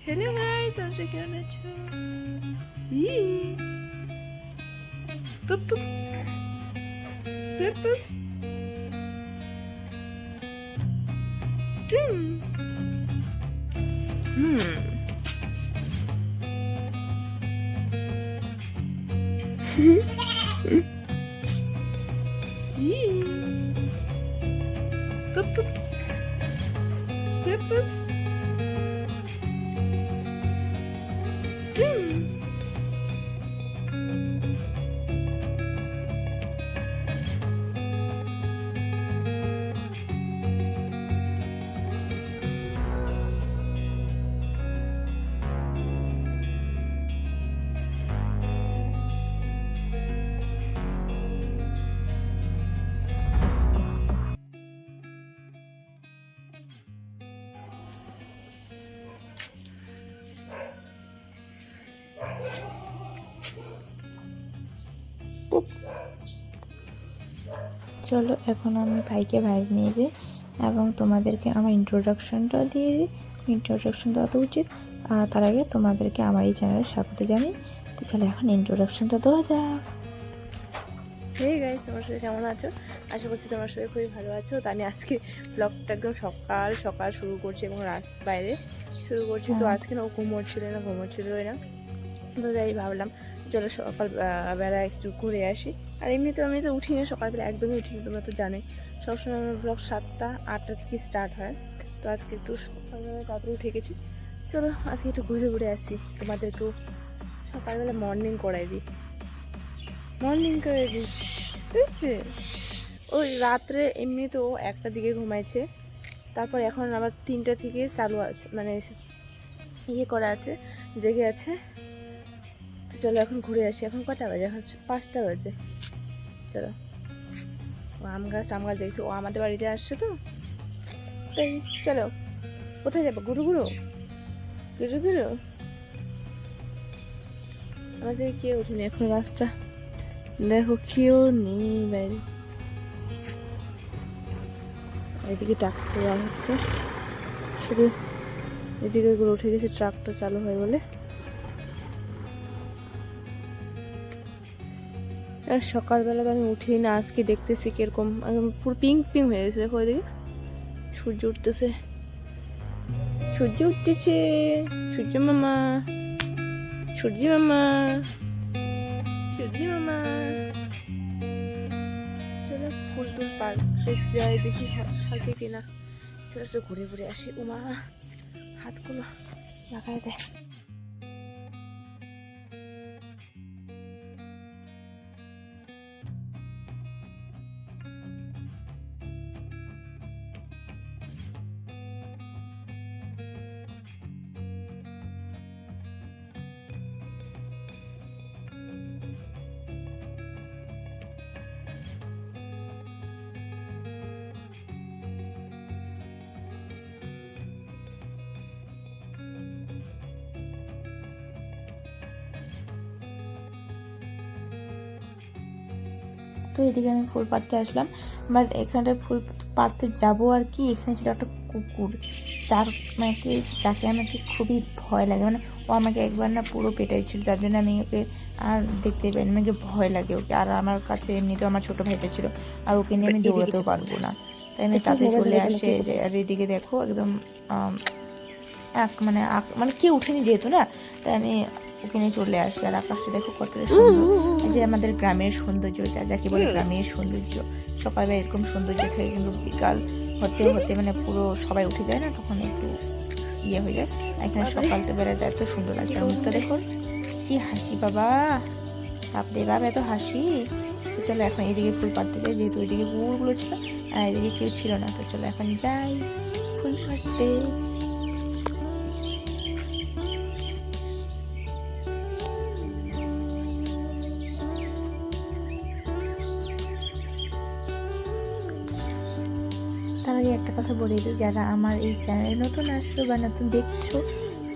Hello guys, তোমরা কেমন আছো? ই পুপ পুপ পুপ পুপ টুম। ই পুপ পুপ পুপ পুপ টুম। চলো এখন আমি ভাইকে ভাই নিয়ে যাই এবং তোমাদেরকে আমার ইন্ট্রোডাকশনটা দিয়ে দিই। ইন্ট্রোডাকশন দেওয়া তো উচিত, আর তার আগে তোমাদেরকে আমার এই চ্যানেলে স্বাগত জানাই। তো চলো এখন ইন্ট্রোডাকশনটা দেওয়া যাক। হে গাইস, তোমার সবাই কেমন আছো? আশা করছি তোমার সবাই খুবই ভালো আছো। তো আমি আজকে ব্লগটা একদম সকাল সকাল শুরু করছি এবং রাত বাইরে শুরু করছি। তো আজকে না ও ঘুমোচ্ছিলই না। তো তাই ভাবলাম চলো সকাল বেলা একটু ঘুরে আসি। আর এমনিতে আমি তো উঠি না, সকালবেলা একদমই উঠি না, তোমরা তো জানোই। সবসময় আমার ব্লগ 7টা-8টা থেকে স্টার্ট হয়। তো আজকে একটু সকালবেলা তাড়াতাড়ি উঠে গেছি। চলো আজকে একটু ঘুরে আসি, তোমাদের একটু সকালবেলা মর্নিং করাই দিই। মর্নিং করে দিই, ঠিক আছে? ওই রাত্রে এমনি তো 1টার দিকে ঘুমাইছে, তারপর এখন আবার 3টা থেকে চালু আছে, মানে ইয়ে করা আছে, জেগে আছে। তো চলো এখন ঘুরে আসি। এখন কটা বাজে? এখন 5টা বাজে। চলো, ও আম গাছ দেখছি, ও আমাদের বাড়িতে আসছে তো তাই। চলো, কোথায় যাবো? গুরু গুরু গুরু গুরু আমাদের কেউ উঠেনি এখন। রাস্তা দেখো, কেউ নেই বাইরে। এদিকে ট্রাক্টর হচ্ছে, শুধু এদিকে গুলো উঠে গেছে ট্রাক্টর চালু হয় বলে। আর সকালবেলা তো আমি উঠি না, আজকে দেখতেছি কিরকম একদম পুরো পিঙ্ক পিঙ্ক হয়ে গেছে। দেখো ওইদিকে সূর্য উঠতেছে, সূর্য উঠতেছে, সূর্য মামা, সূর্য মামা, সূর্য মামা। চলো ফুল টুল পাড়তে যাই, দেখি থাকে কিনা। চলো একটু ঘুরে আসি। উমা, হাতগুলো লাগাই দেয়। তো এদিকে আমি ফুল পাড়তে আসলাম, বাট এখানটায় ফুল পাড়তে যাবো আর কি, এখানে ছিল একটা কুকুর, যাকে আমাকে খুবই ভয় লাগে। মানে ও আমাকে একবার না পুরো পেটাইছিল, যার জন্য আমি ওকে আর দেখতে পাইনি। আমাকে ভয় লাগে ওকে। আর আমার কাছে এমনিতেও আমার ছোটো ভাইটা ছিল, আর ওকে নিয়ে আমি দৌড়াতেও পারবো না, তাই আমি তাতে চলে আসে। আর এদিকে দেখো একদম মানে কেউ উঠেনি যেহেতু না, তাই আমি ওকে নিয়ে চলে আসি। আর আকাশে দেখো কতটা সুন্দর, যে আমাদের গ্রামের সৌন্দর্য, যাকে বলে গ্রামের সৌন্দর্য। সকালবেলা এরকম সৌন্দর্য থাকে, কিন্তু বিকাল হতে হতে মানে পুরো সবাই উঠে যায় না, তখন একটু ইয়ে হয়ে যায়। এখানে সকালটা বেলাটা এত সুন্দর লাগছে। মুখটা দেখো কি হাসি, বাবা বাপরে বাপ, এত হাসি। তো চলো এখন এদিকে ফুল পাড়তে যাই, যেহেতু ওইদিকে কুকুরগুলো ছিল আর এদিকে কেউ ছিল না। তো চলো এখন যাই ফুল পাড়তে। তার আগে একটা কথা বলে দিই, যারা আমার এই চ্যানেলে নতুন আসছো বা নতুন দেখছো,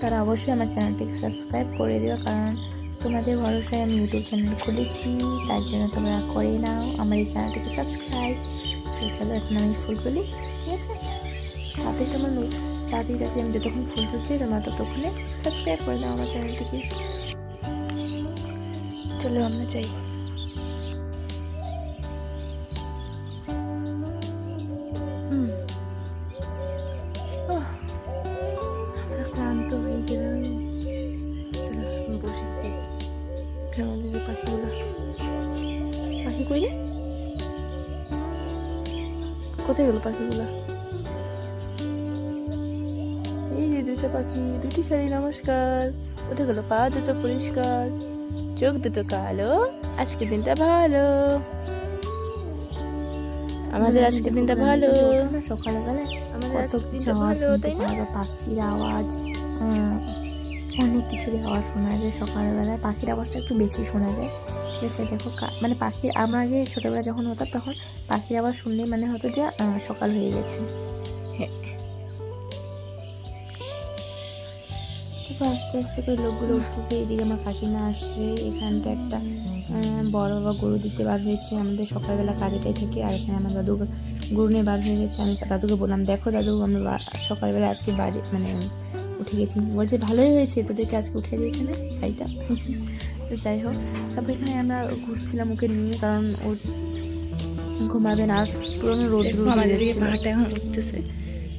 তারা অবশ্যই আমার চ্যানেলটিকে সাবস্ক্রাইব করে দিও, কারণ তোমাদের ভরসায় আমি ইউটিউব চ্যানেল খুলেছি, তার জন্য তোমরা করে নাও আমার এই চ্যানেলটিকে সাবস্ক্রাইব। তো চলো এখন আমি ফুল তুলি, ঠিক আছে? সাথে আমার তাড়াতাড়ি আমি যতক্ষণ ফোন করছি তোমরা ততক্ষণে সাবস্ক্রাইব করে দাও আমার চ্যানেলটিকে। চলো আমরা যাই। আমরা ক্লান্ত হয়ে গেলাম। চলো বসে আমাদের যে পাখিগুলো, পাখি কই রে, কোথায় গেল পাখিগুলো? এই যে দুটো পাখি, দুটি শাড়ি নমস্কার। কোথায় গেল? পা দুটো পরিষ্কার, চোখ দুটো কালো। আজকের দিনটা ভালো, আমাদের আজকের দিনটা ভালো। সকালবেলায় আমাদের কত কিছু আওয়াজ শুনতে পাওয়া, পাখির আওয়াজ, অনেক কিছুরই আওয়াজ শোনা যায় সকালবেলায়। পাখির আওয়াজটা একটু বেশি শোনা যায়। ঠিক আছে, দেখো মানে পাখির, আমরা আগে ছোটোবেলা যখন হতাম তখন পাখির আওয়াজ শুনলেই মানে হতো যে সকাল হয়ে গেছে। আস্তে আস্তে করে লোকগুলো উঠতেছে। এইদিকে আমার কাকিমা আসছে। এখানটা একটা বড় বাবা গরু দিতে বার হয়েছে। আমাদের সকালবেলা কাজেটাই থেকে। আর এখানে আমার দাদু গরু নিয়ে বার হয়ে গেছে। আমি দাদুকে বললাম, দেখো দাদু আমরা সকালবেলা আজকে বাড়ি মানে উঠে গেছি। বলছে ভালোই হয়েছে, তোদেরকে আজকে উঠে দিয়েছে না গাড়িটা। তো যাই হোক, তারপর এখানে আমরা ঘুরছিলাম ওকে নিয়ে, কারণ ও ঘুমাবে না। আর পুরোনো রোদ আমাদের দিকে পাহাড়টা এখন উঠতেছে,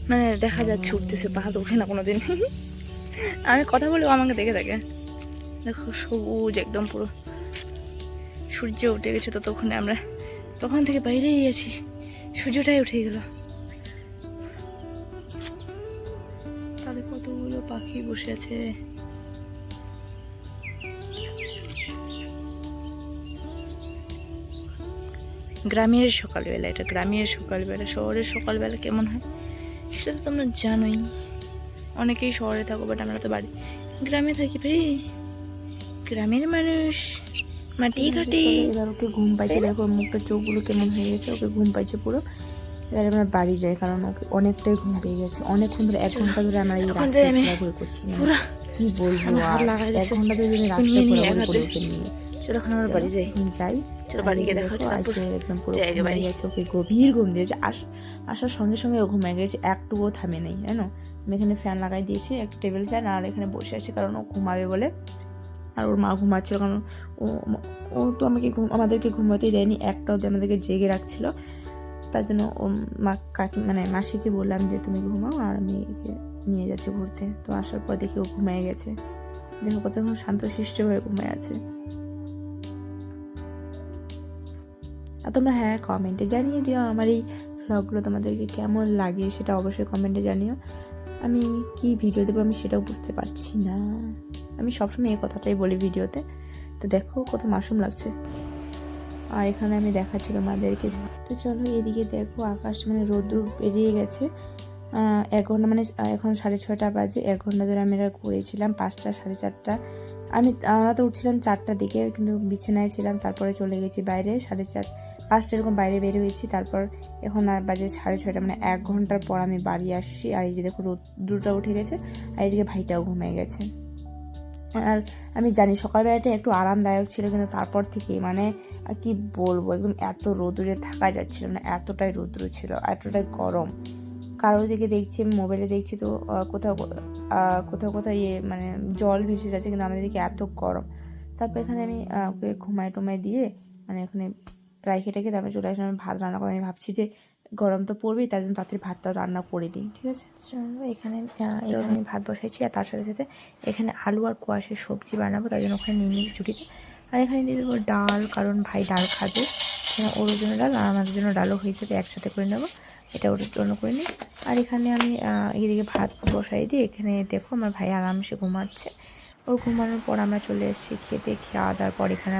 মানে দেখা যাচ্ছে উঠতেছে, পাহাড় ওঠে না কোনোদিন। আমি কথা বলেও আমাকে দেখে থাকে। দেখো সবুজ একদম পুরো, সূর্য উঠে গেছে। তো আমরা তখন থেকে বাইরেই আছি, সূর্যটাই উঠে গেল। তাদের কতগুলো পাখি বসে আছে। গ্রামের সকালবেলা, এটা গ্রামের সকালবেলা। শহরের সকালবেলা কেমন হয় সেটা তো তোমরা জানোই। অনেকেই শহরে থাকো, বাট আমরা তো বাড়ি গ্রামে থাকি ভাই, গ্রামের মানুষ, মাটি ঘাটি। এবার ওকে ঘুম পাইছে, দেখো মুখটা চোখগুলো কেমন হয়ে গেছে, ওকে ঘুম পাইছে পুরো। এবার আমরা বাড়ি যাই, কারণ ওকে অনেকটাই ঘুম পেয়ে গেছে। অনেকক্ষণ ধরে 1 ঘন্টা ধরে আমরা এই রাস্তায় ঘোরাঘুরি করছি। কি বলবো, 1 ঘন্টা ধরে রাস্তায় ঘোরাঘুরি করে ওকে নিয়ে। চলো এখন আমরা বাড়ি যাই। চলো বাড়িকে দেখো, একদম পুরো ঘুমিয়ে গেছে। ওকে গভীর ঘুম দিয়েছে। আসার সঙ্গে সঙ্গে ও ঘুমিয়ে গেছে, একটুও থামে নেই জানো। আমি এখানে ফ্যান লাগাই দিয়েছি, একটা টেবিল ফ্যান, আর এখানে বসে আছি কারণ ও ঘুমাবে বলে। আর ওর মা ঘুমাচ্ছিল, কারণ ও তো আমাদেরকে ঘুমাতেই দেয়নি, একটা অবধি আমাদেরকে জেগে রাখছিল। তার জন্য ও মাসিকে বললাম যে তুমি ঘুমাও, আর আমি একে নিয়ে যাচ্ছি ঘুরতে। তো আসার পর দেখি ও ঘুমিয়ে গেছে। দেখো কতক্ষণ শান্তশিষ্ট হয়ে ঘুমিয়ে আছে। আর তোমরা কমেন্টে জানিয়ে দিও আমার এই ভ্লগগুলো তোমাদেরকে কেমন লাগে, সেটা অবশ্যই কমেন্টে জানিও। আমি কি ভিডিও দেবো আমি সেটাও বুঝতে পারছি না। আমি সবসময় এই কথাটাই বলি ভিডিওতে। তো দেখো কত মাশরুম লাগছে। আর এখানে আমি দেখাচ্ছি তোমাদেরকে। তো চলো এদিকে দেখো, আকাশ মানে রোদ্দুর বেরিয়ে গেছে। 1 ঘন্টা মানে এখন 6:30 বাজে। 1 ঘন্টা ধরে আমি এরা ঘুরেছিলাম। 5টা 4:30 আমরা তো উঠছিলাম 4টার দিকে, কিন্তু বিছানায় ছিলাম। তারপরে চলে গেছি বাইরে 4:30 5টা এরকম বাইরে বের হয়েছি। তারপর এখন আর বাজে 6:30, মানে 1 ঘন্টার পর আমি বাড়ি আসছি। আর এই যে দেখো রোদ্দুরটা উঠে গেছে, আর এইদিকে ভাইটাও ঘুমিয়ে গেছে। আর আমি জানি সকালবেলাটা একটু আরামদায়ক ছিল, কিন্তু তারপর থেকে মানে কি বলবো, একদম এত রোদ্দুরে থাকা যাচ্ছিল না। এতটাই রোদ্দুর ছিল, এতটাই গরম। কারোর দিকে দেখছি, আমি মোবাইলে দেখছি তো কোথাও কোথাও মানে জল ভেসে যাচ্ছে, কিন্তু আমাদের দিকে এত গরম। তারপর এখানে আমি ওকে ঘুমাই দিয়ে মানে এখানে রাইখে রেখে তারপরে চলে আসলাম। আমি ভাত রান্না করে আমি ভাবছি যে গরম তো পড়বেই, তার জন্য তাড়াতাড়ি ভাতটা রান্না করে দিই। ঠিক আছে, এখানে আমি ভাত বসাইছি। আর তার সাথে সাথে এখানে আলু আর কোয়াশের সবজি বানাবো, তার জন্য ওখানে নিয়ে নিয়েছি ছুটিতে। আর এখানে দিয়ে দেবো ডাল, কারণ ভাই ডাল খাবে। ওর জন্য ডাল আর আমাদের জন্য ডালও হয়ে যাবে, একসাথে করে নেবো। এটা ওর জন্য করে নিই। আর এখানে আমি এদিকে ভাত বসাই দিই। এখানে দেখো আমার ভাই আরামসে ঘুমাচ্ছে। ওর ঘুমানোর পর আমরা চলে এসেছি খেতে। খাওয়া দাওয়ার পর এখানে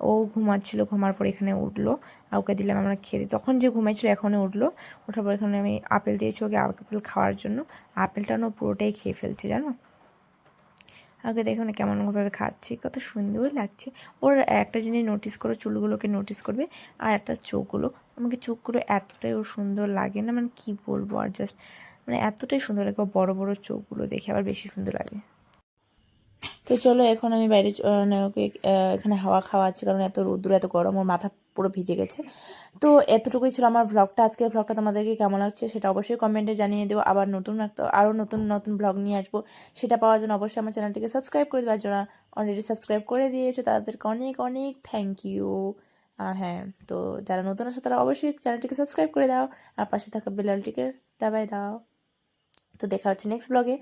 ও ঘুমাচ্ছিল, ঘুমার পর এখানে উঠলো, আর ওকে দিলাম আমরা খেতে। তখন যে ঘুমাইছিল এখনই উঠলো। ওঠার পর এখানে আমি আপেল দিয়েছি ওকে, আপেল খাওয়ার জন্য। আপেলটা না পুরোটাই খেয়ে ফেলছে জানো। আগে দেখুন কেমনভাবে খাচ্ছি, কত সুন্দর লাগছে। ওর একটা জিনিস নোটিস করো, চুলগুলোকে নোটিস করবে, আর একটা চোখগুলো। আমাকে চোখগুলো এতটাই ওর সুন্দর লাগে না, মানে কি বলবো, আর জাস্ট মানে এতটাই সুন্দর লাগে। বড় বড় চোখগুলো দেখে আবার বেশি সুন্দর লাগে। তো চলো এখন আমি বাইরে মানে ওকে এখানে হাওয়া খাওয়াচ্ছি, কারণ এত রোদ্দুর এত গরম, ওর মাথা পুরো ভিজে গেছে। তো এতটুকুই ছিল আমার ভ্লগটা। আজকের ভ্লগটা তোমাদেরকে কেমন লাগছে সেটা অবশ্যই কমেন্টে জানিয়ে দেবো। আবার আরও নতুন নতুন ভ্লগ নিয়ে আসবো, সেটা পাওয়ার জন্য অবশ্যই আমার চ্যানেলটিকে সাবস্ক্রাইব করে দেওয়ার জন্য অলরেডি সাবস্ক্রাইব করে দিয়েছো তাদেরকে অনেক অনেক থ্যাংক ইউ। আর হ্যাঁ, তো যারা নতুন আসো তারা অবশ্যই চ্যানেলটিকে সাবস্ক্রাইব করে দাও আর পাশে থাকা বেলালটিকে দাবায় দাও। তো দেখা হচ্ছে নেক্সট ব্লগে।